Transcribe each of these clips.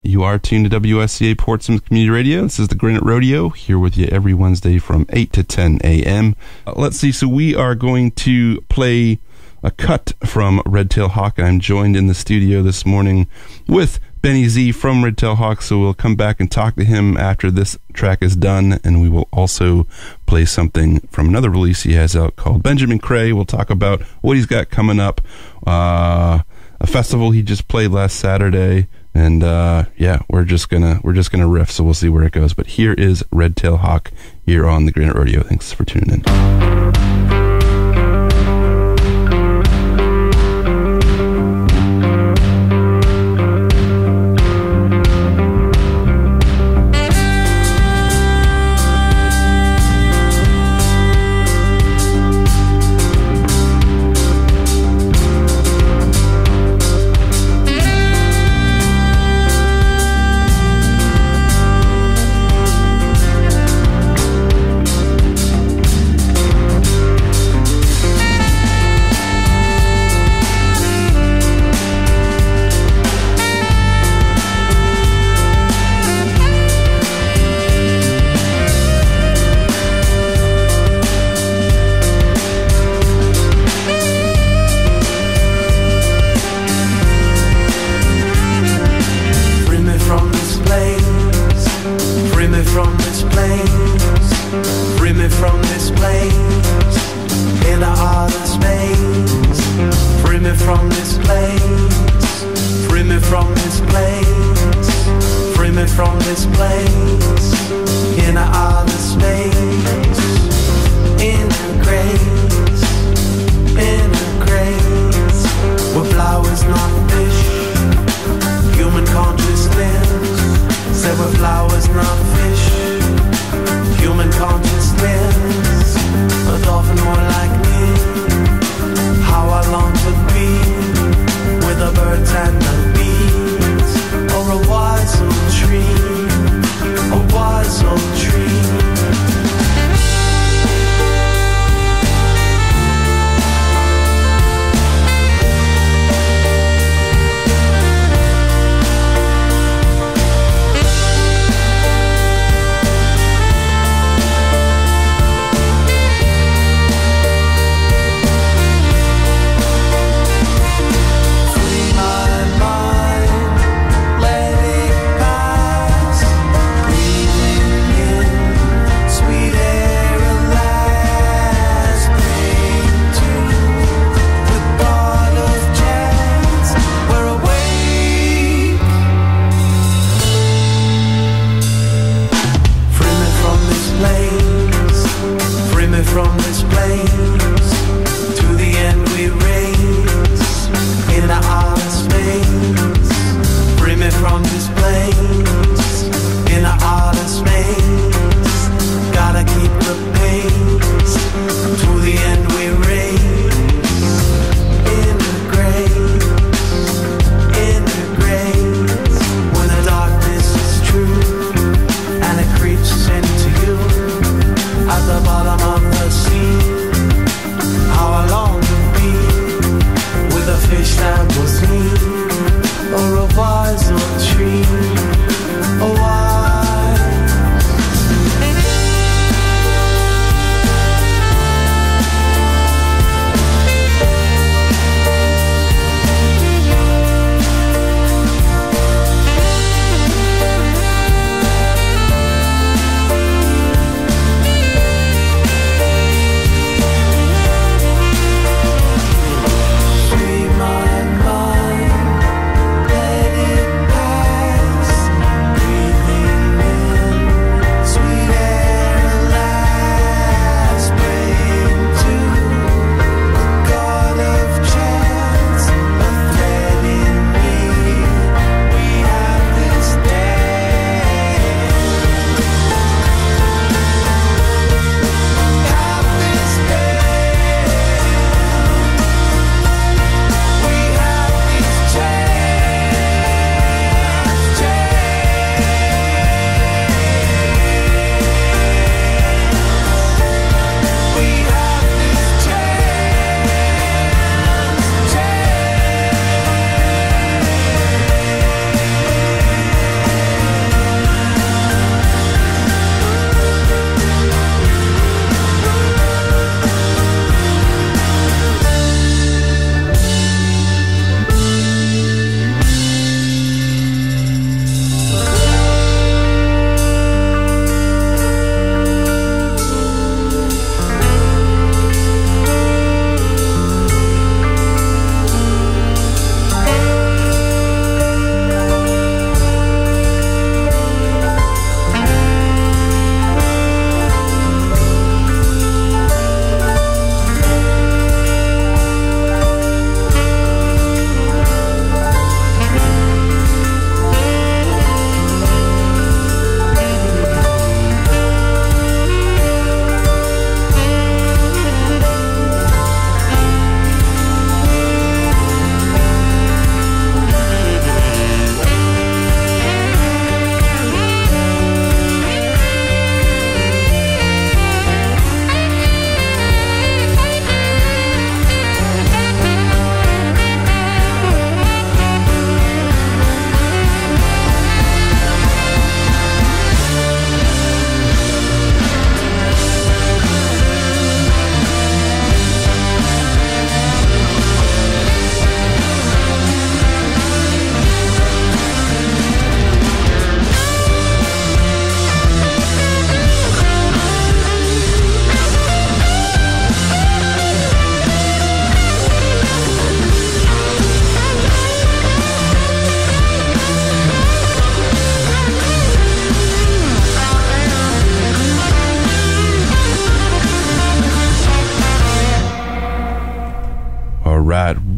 You are tuned to WSCA Portsmouth Community Radio. This is the Granite Rodeo, here with you every Wednesday from 8 to 10 a.m. Let's see, so we are going to play a cut from Red Tail Hawk, and I'm joined in the studio this morning with Benny Z from Red Tail Hawk, so we'll come back and talk to him after this track is done, and we will also play something from another release he has out called Benjamin Cray. We'll talk about what he's got coming up, a festival he just played last Saturday, and yeah, we're just gonna riff, so we'll see where it goes. But here is Red Tail Hawk here on the Granite Rodeo. Thanks for tuning in.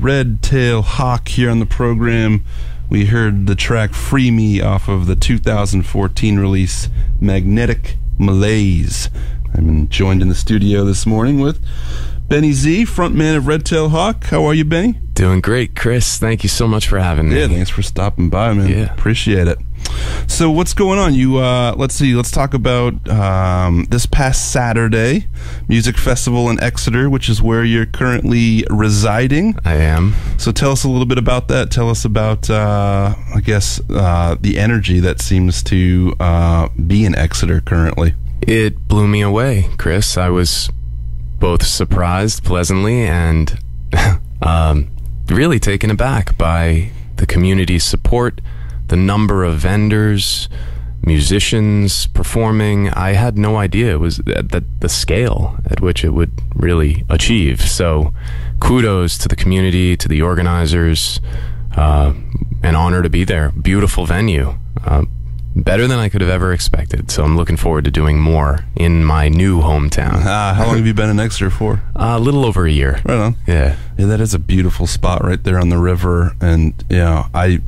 Red Tail Hawk here on the program. We heard the track Free Me off of the 2014 release Magnetic Malaise. I'm joined in the studio this morning with Benny Z, frontman of Red Tail Hawk. How are you, Benny? Doing great, Chris. Thank you so much for having me. Yeah, thanks for stopping by, man. Yeah. Appreciate it. So what's going on? You let's talk about this past Saturday, Music Festival in Exeter, which is where you're currently residing. I am. So tell us a little bit about that. Tell us about the energy that seems to be in Exeter currently. It blew me away, Chris. I was both surprised pleasantly and really taken aback by the community's support, the number of vendors, musicians performing. I had no idea it was the scale at which it would really achieve. So kudos to the community, to the organizers. An honor to be there. Beautiful venue. Better than I could have ever expected. So I'm looking forward to doing more in my new hometown. How long have you been in Exeter for? A little over a year. Right on. Yeah. Yeah, that is a beautiful spot right there on the river. And, I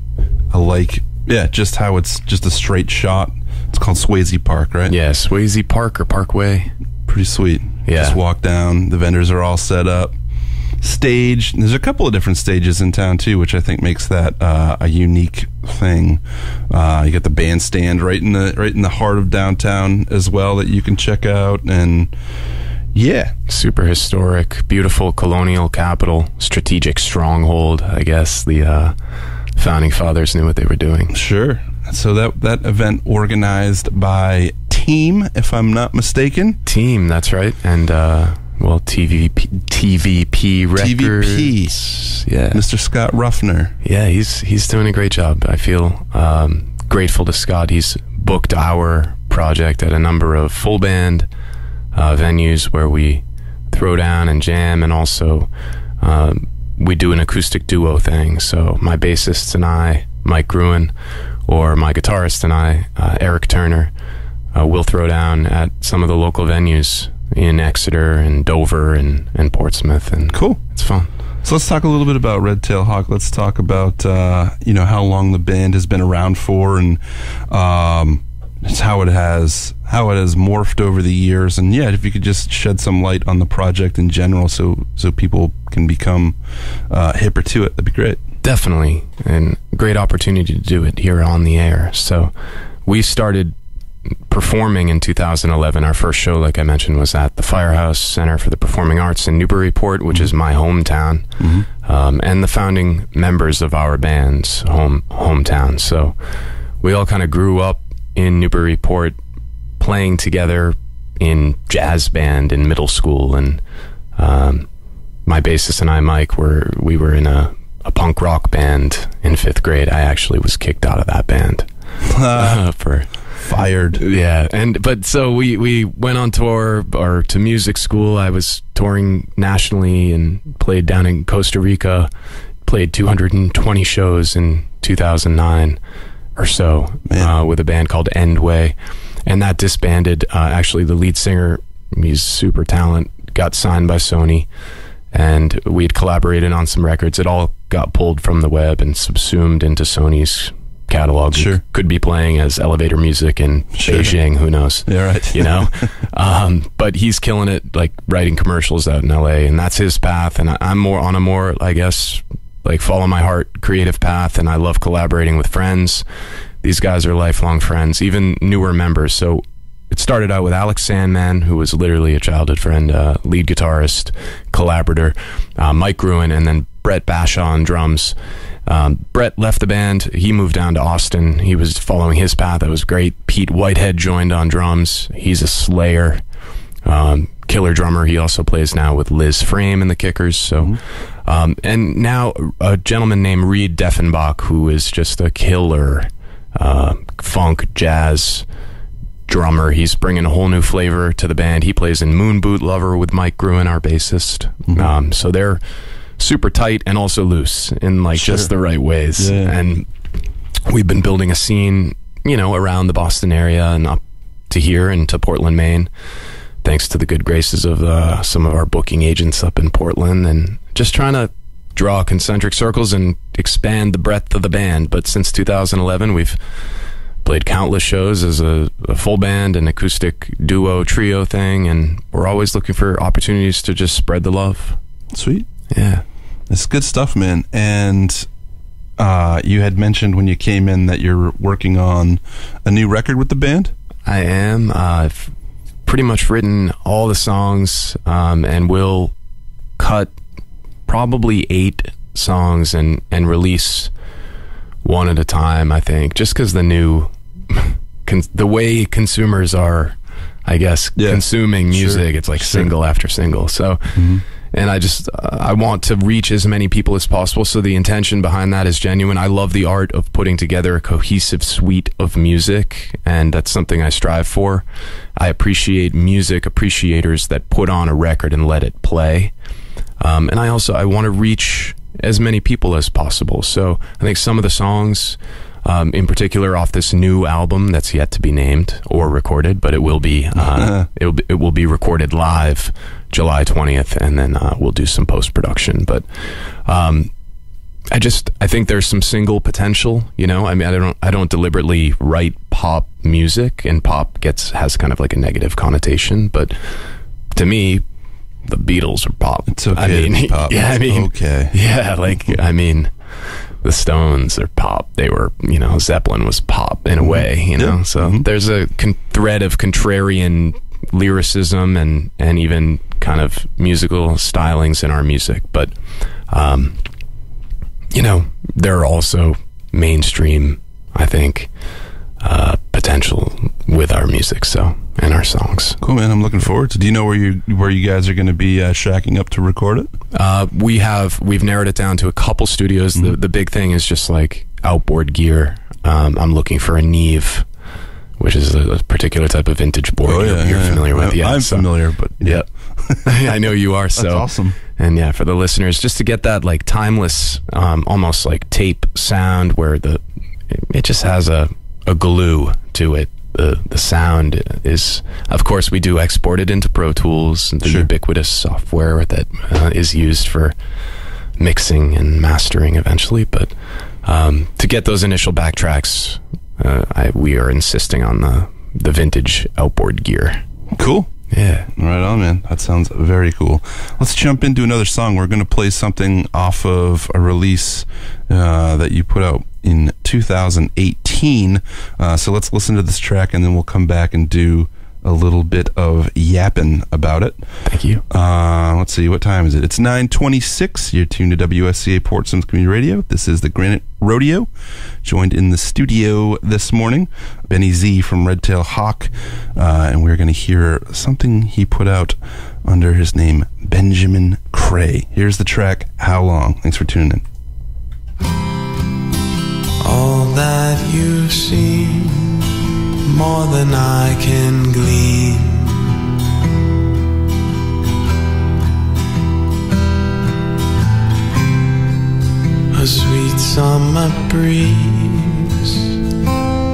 like... Yeah, just how it's just a straight shot. It's called Swayze Park, right? Yeah, Swayze Park or Parkway. Pretty sweet. Yeah. Just walk down. The vendors are all set up. Stage. There's a couple of different stages in town, too, which I think makes that a unique thing. You got the bandstand right in the heart of downtown as well that you can check out. And, yeah. Super historic, beautiful colonial capital, strategic stronghold, I guess. The... Founding fathers knew what they were doing. Sure. So that event organized by Team, if I'm not mistaken. Team, that's right. And TVP Records. TVP. Yeah. Mr. Scott Ruffner. Yeah, he's doing a great job. I feel grateful to Scott. He's booked our project at a number of full band venues where we throw down and jam, and also we do an acoustic duo thing. So my bassist and I, Mike Gruen, or my guitarist and I, Eric Turner, will throw down at some of the local venues in Exeter and Dover and Portsmouth. And cool. It's fun. So let's talk a little bit about Red Tail Hawk. Let's talk about how long the band has been around for, and how it has morphed over the years. And yeah, if you could just shed some light on the project in general, so people can become hipper to it, that'd be great. Definitely, and great opportunity to do it here on the air. So we started performing in 2011. Our first show, like I mentioned, was at the Firehouse Center for the Performing Arts in Newburyport, which is my hometown, and the founding members of our band's hometown. So we all kind of grew up in Newburyport, playing together in jazz band in middle school, and my bassist and I, Mike, we were in a punk rock band in 5th grade. I actually was kicked out of that band for fired. Yeah, but so we went on tour or to music school. I was touring nationally and played down in Costa Rica. Played 220 shows in 2009. Or so, with a band called Endway, and that disbanded. Actually, the lead singer, he's super talent, got signed by Sony, and we had collaborated on some records. It all got pulled from the web and subsumed into Sony's catalog. Sure. Could be playing as elevator music in Beijing, who knows? Yeah, right. But he's killing it, like writing commercials out in LA, and that's his path, and I'm more on a more, I guess, like follow my heart creative path, and I love collaborating with friends. These guys are lifelong friends, even newer members. So it started out with Alex Sandman, who was literally a childhood friend, lead guitarist, collaborator, Mike Gruen, and then Brett Bashaw on drums. Brett left the band. He moved down to Austin. He was following his path. That was great. Pete Whitehead joined on drums. He's a slayer. Killer drummer. He also plays now with Liz Frame and the Kickers. So, and now a gentleman named Reed Deffenbach, who is just a killer funk jazz drummer. He's bringing a whole new flavor to the band. He plays in Moon Boot Lover with Mike Gruen, our bassist. So they're super tight and also loose in like just the right ways. Yeah. And we've been building a scene, you know, around the Boston area and up to here and to Portland, Maine, thanks to the good graces of some of our booking agents up in Portland, and just trying to draw concentric circles and expand the breadth of the band. But since 2011, we've played countless shows as a full band, an acoustic duo, trio thing, and we're always looking for opportunities to just spread the love. Sweet. Yeah. It's good stuff, man. And you had mentioned when you came in that you're working on a new record with the band? I am. I've pretty much written all the songs, and we'll cut probably 8 songs and release one at a time, I think, just because the way consumers are, I guess, consuming music, sure. It's like single after single. So, and I want to reach as many people as possible. So the intention behind that is genuine. I love the art of putting together a cohesive suite of music, and that's something I strive for. I appreciate music appreciators that put on a record and let it play. And I want to reach as many people as possible. So I think some of the songs, in particular off this new album that's yet to be named or recorded, but it will be it will be recorded live July 20th, and then we'll do some post-production. But I think there's some single potential, you know. I mean, I don't deliberately write pop music, and pop has kind of like a negative connotation, but to me, the Beatles are pop. It's okay. I mean, pop. Yeah, I mean, okay. Yeah, like, I mean, the Stones are pop. They were, you know, Zeppelin was pop in a way, you know. So there's a thread of contrarian lyricism and even kind of musical stylings in our music. But, you know, there are also mainstream, I think, potential with our music, so, and our songs. Cool, man. I'm looking forward to. Do you know where you guys are going to be shacking up to record it? We've narrowed it down to a couple studios. The big thing is just like outboard gear. I'm looking for a Neve, which is a particular type of vintage board. You're familiar with. I'm familiar, but yeah. I know you are. So that's awesome. And yeah, for the listeners, just to get that like timeless, almost like tape sound where it just has a glue to it. The sound is, of course, we do export it into Pro Tools, the ubiquitous software that is used for mixing and mastering eventually. But to get those initial backtracks, we are insisting on the vintage outboard gear. Cool. Yeah. Right on, man. That sounds very cool. Let's jump into another song. We're going to play something off of a release that you put out in 2018. So let's listen to this track, and then we'll come back and do a little bit of yapping about it. Thank you. Let's see, what time is it? It's 9:26. You're tuned to WSCA Portsmouth Community Radio. This is the Granite Rodeo. Joined in the studio this morning, Benny Z from Red Tail Hawk, and we're going to hear something he put out under his name, Benjamin Cray. Here's the track, How Long? Thanks for tuning in. All that you've seen, more than I can glean. A sweet summer breeze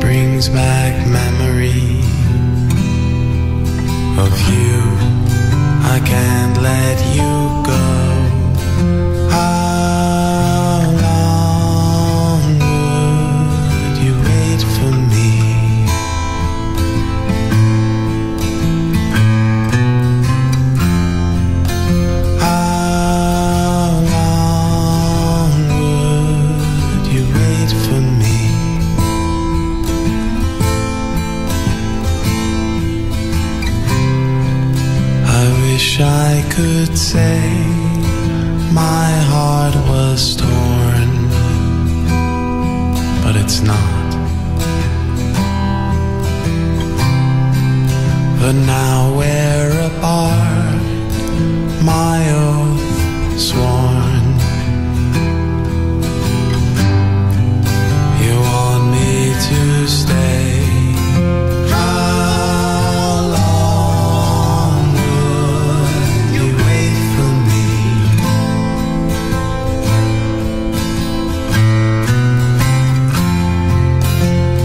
brings back memory of you. I can't let you go. How long would you wait for me? How long would you wait for me? I wish I could say my heart was torn, but it's not. But now we're apart, my oath sworn. You want me to stay. How long would you wait for me?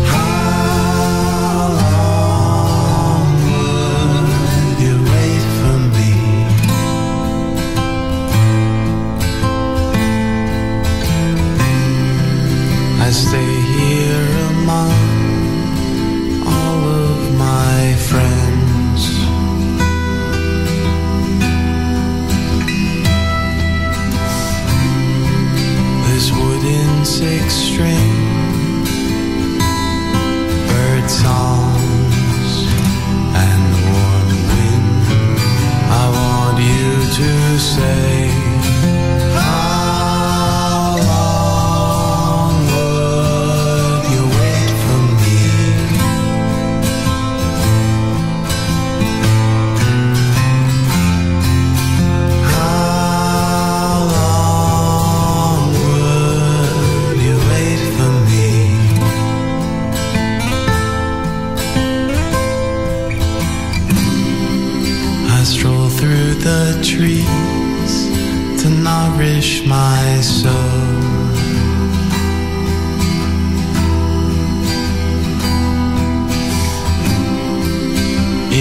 How long would the trees to nourish my soul.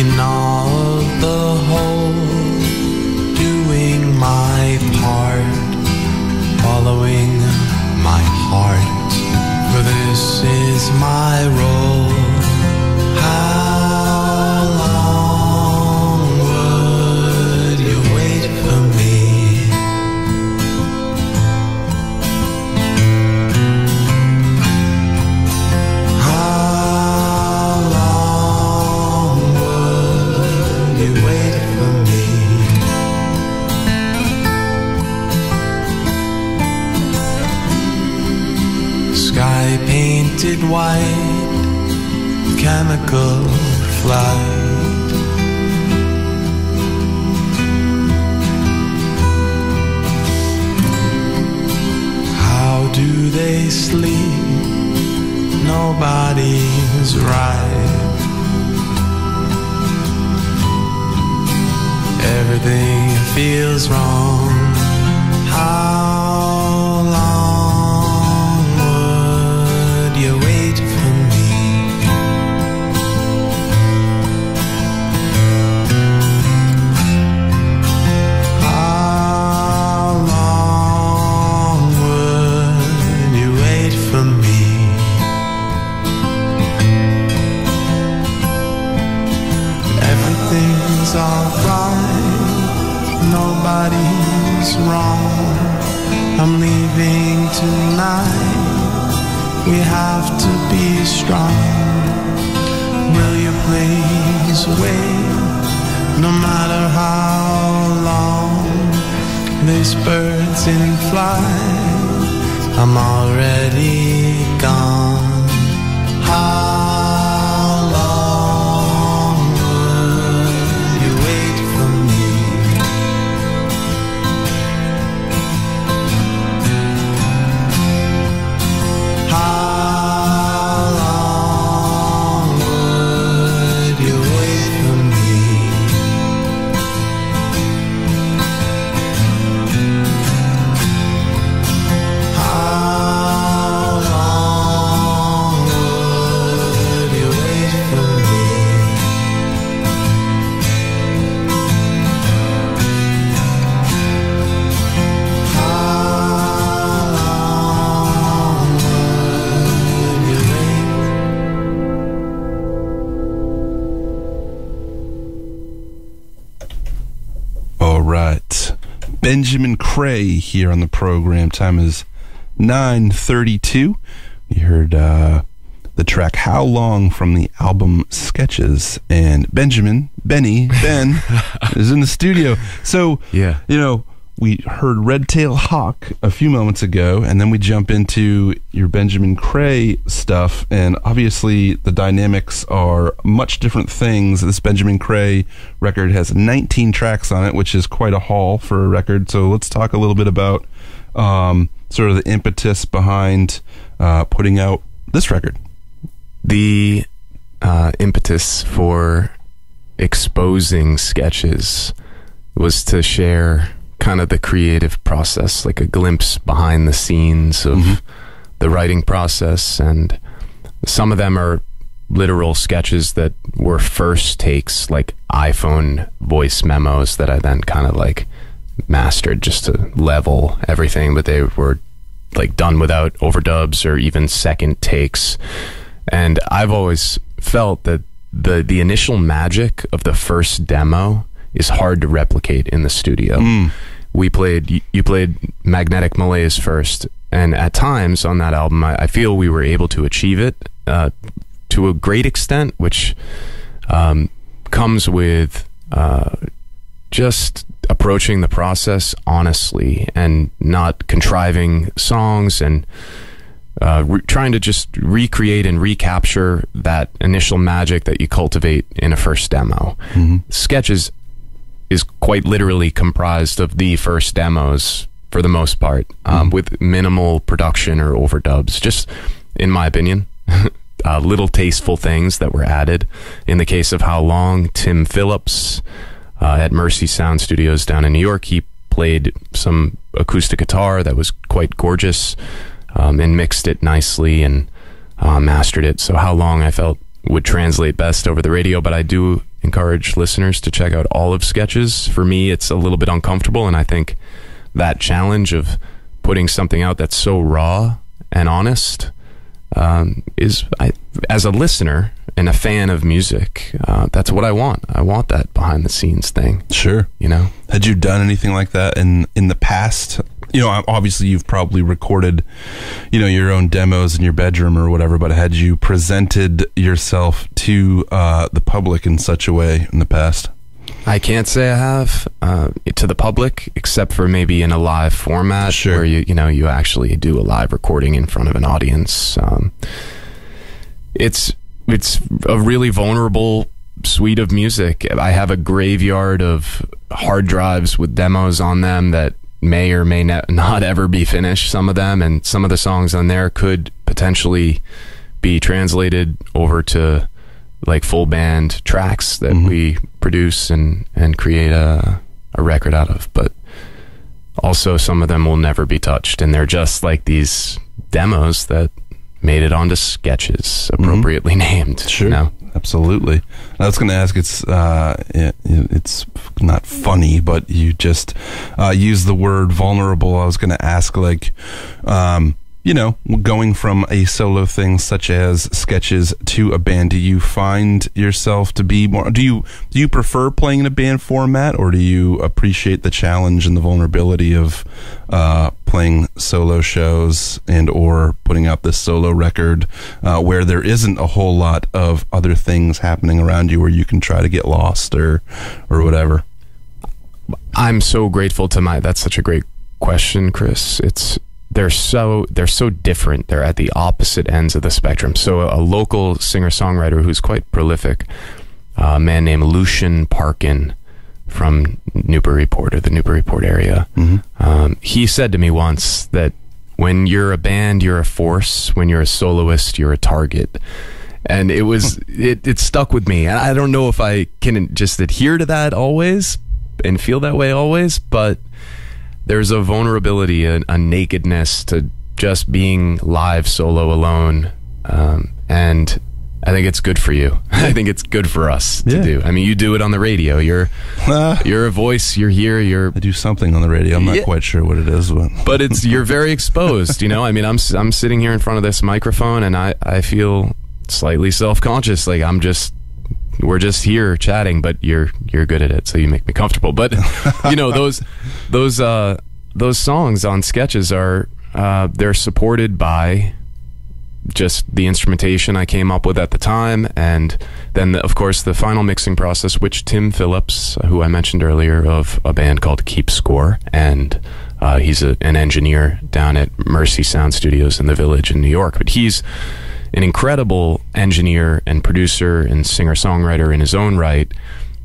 In all the whole, doing my part, following my heart, for this is my role. How long would you wait for me? How long would you wait for me? Sky painted white, chemical flight. How do they sleep? Nobody's right. Everything feels wrong. How long would you wait for me? How long would you wait for me? Everything's alright, nobody's wrong. I'm leaving tonight, we have to be strong. Will you please wait, no matter how long? This bird's in flight, I'm already gone. How long would you wait for me? How long would you wait for me? How long would you wait for me? How long would you wait? All right. Benjamin Cray here on the program. Time is 9:32. You heard the track How Long from the album Sketches. And Ben is in the studio. So, Yeah. you know, we heard Red Tail Hawk a few moments ago, and then we jump into your Benjamin Cray stuff, and obviously the dynamics are much different things. This Benjamin Cray record has 19 tracks on it, which is quite a haul for a record. So let's talk a little bit about sort of the impetus behind putting out this record. The impetus for exposing Sketches was to share kind of the creative process, like a glimpse behind the scenes of the writing process. And some of them are literal sketches that were first takes, like iPhone voice memos that I then kind of like mastered just to level everything, but they were like done without overdubs or even second takes. And I've always felt that the initial magic of the first demo is hard to replicate in the studio. You played Magnetic Malaise first, and at times on that album I feel we were able to achieve it to a great extent, which comes with just approaching the process honestly and not contriving songs and trying to just recreate and recapture that initial magic that you cultivate in a first demo. Sketches is quite literally comprised of the first demos for the most part, with minimal production or overdubs, just in my opinion. Little tasteful things that were added. In the case of How Long, Tim Phillips at Mercy Sound Studios down in New York. He played some acoustic guitar that was quite gorgeous, and mixed it nicely and mastered it. So How Long I felt would translate best over the radio, but I do encourage listeners to check out all of Sketches. For me, it's a little bit uncomfortable, and I think that challenge of putting something out that's so raw and honest as a listener and a fan of music, that's what I want. I want that behind the scenes thing. Sure. You know? Had you done anything like that in the past? You know, obviously you've probably recorded, you know, your own demos in your bedroom or whatever, but had you presented yourself to the public in such a way in the past? I can't say I have to the public, except for maybe in a live format. Sure. Where you actually do a live recording in front of an audience. It's a really vulnerable suite of music. I have a graveyard of hard drives with demos on them that may or may not ever be finished, some of them, and some of the songs on there could potentially be translated over to like full band tracks that we produce and create a record out of. But also some of them will never be touched, and they're just like these demos that made it onto Sketches, appropriately named. Sure. You know? Absolutely. I was going to ask, it's not funny, but you just use the word vulnerable. I was going to ask, like, you know, going from a solo thing such as Sketches to a band, do you find yourself to be more, do you prefer playing in a band format, or do you appreciate the challenge and the vulnerability of playing solo shows and or putting out this solo record where there isn't a whole lot of other things happening around you where you can try to get lost or whatever? I'm so grateful to that's such a great question, Chris. They're so different. They're at the opposite ends of the spectrum. So a local singer-songwriter who's quite prolific, a man named Lucian Parkin from Newburyport, or the Newburyport area, he said to me once that when you're a band, you're a force. When you're a soloist, you're a target. And it stuck with me. And I don't know if I can just adhere to that always and feel that way always, but there's a vulnerability, a nakedness to just being live solo alone. And I think it's good for you. I think it's good for us to do. I mean, you do it on the radio. You're a voice. You're here. I do something on the radio. I'm not quite sure what it is, but you're very exposed. You know, I mean, I'm sitting here in front of this microphone, and I feel slightly self-conscious. Like we're just here chatting, but you're good at it, so you make me comfortable. But you know, those songs on Sketches are they're supported by just the instrumentation I came up with at the time, and then of course the final mixing process, which Tim Phillips, who I mentioned earlier, of a band called Keep Score, and he's an engineer down at Mercy Sound Studios in the Village in New York, but he's an incredible engineer and producer and singer-songwriter in his own right,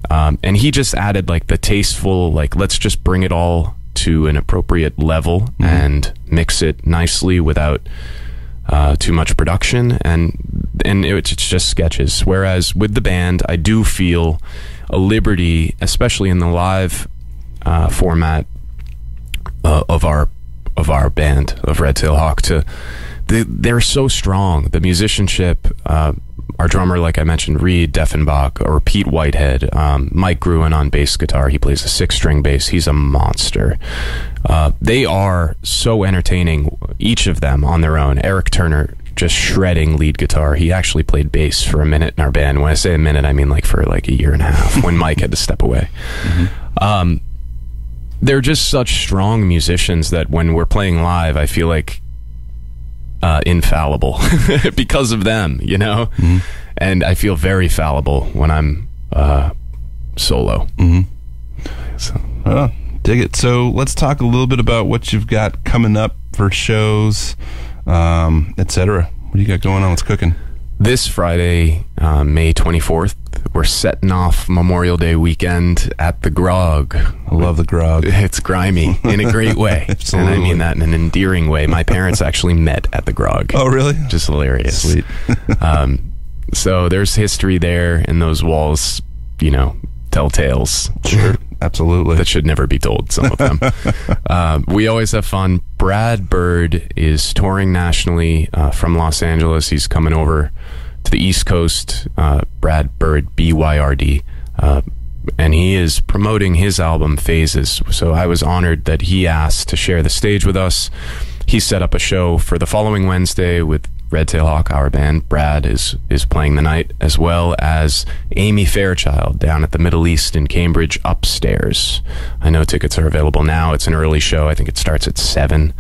and he just added like the tasteful, like, let's just bring it all to an appropriate level and mix it nicely without too much production, and it's just Sketches. Whereas with the band, I do feel a liberty, especially in the live format of our band of Red Tail Hawk, they're so strong. The musicianship, our drummer, like I mentioned, Reed Deffenbach, or Pete Whitehead, Mike Gruen on bass guitar. He plays a 6-string bass. He's a monster. They are so entertaining, each of them on their own. Eric Turner, just shredding lead guitar. He actually played bass for a minute in our band. When I say a minute, I mean like for like a year and a half when Mike had to step away. They're just such strong musicians that when we're playing live, I feel like infallible because of them, you know? And I feel very fallible when I'm solo. So, dig it. So let's talk a little bit about what you've got coming up for shows, etc. What do you got going on? What's cooking? This Friday, May 24th, we're setting off Memorial Day weekend at the Grog. I love the Grog. It's grimy in a great way. Absolutely. And I mean that in an endearing way. My parents actually met at the Grog. Oh, really? Just hilarious. Sweet. So there's history there, and those walls, you know, tell tales. Sure, absolutely. That should never be told, some of them. We always have fun. Brad Bird is touring nationally from Los Angeles. He's coming over to the East Coast. Brad Bird, BYRD. And he is promoting his album Phases. So I was honored that he asked to share the stage with us. He set up a show for the following Wednesday with Red Tail Hawk, our band. Brad is playing the night, as well as Amy Fairchild down at the Middle East in Cambridge Upstairs. I know tickets are available now. It's an early show. I think it starts at 7.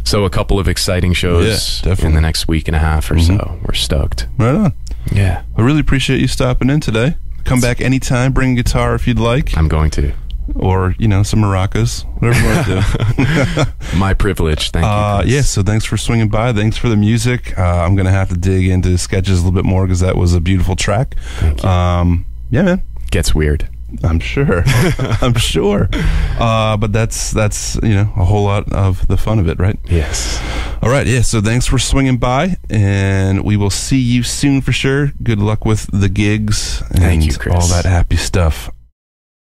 So a couple of exciting shows in the next week and a half or so. We're stoked. Right on. Yeah. I really appreciate you stopping in today. Come back anytime. Bring a guitar if you'd like. I'm going to. Or, some maracas. Whatever you want to do. My privilege. Thank you. Yeah, so thanks for swinging by. Thanks for the music. I'm going to have to dig into Sketches a little bit more because that was a beautiful track. Thank you. Yeah, man. Gets weird. I'm sure. I'm sure. But that's a whole lot of the fun of it, right? Yes. All right, yeah, so thanks for swinging by, and we will see you soon for sure. Good luck with the gigs and Thank you, Chris. All that happy stuff.